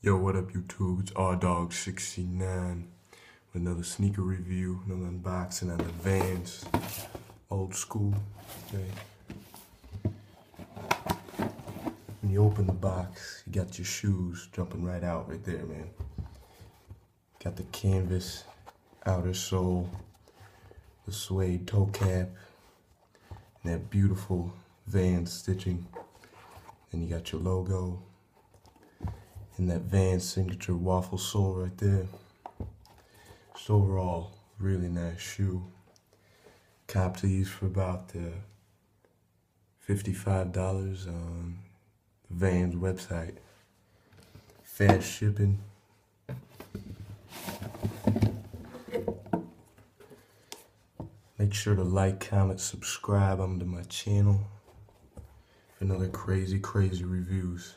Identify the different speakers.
Speaker 1: Yo, what up YouTube? It's RDog69 with another sneaker review, another unboxing on the Vans. Old school. Okay. When you open the box, you got your shoes jumping right out right there, man. Got the canvas outer sole, the suede toe cap, and that beautiful Vans stitching. Then you got your logo. And that Vans signature waffle sole right there. Just overall, really nice shoe. Copped these for about $55 on the Vans website. Fast shipping. Make sure to like, comment, subscribe onto my channel for another crazy reviews.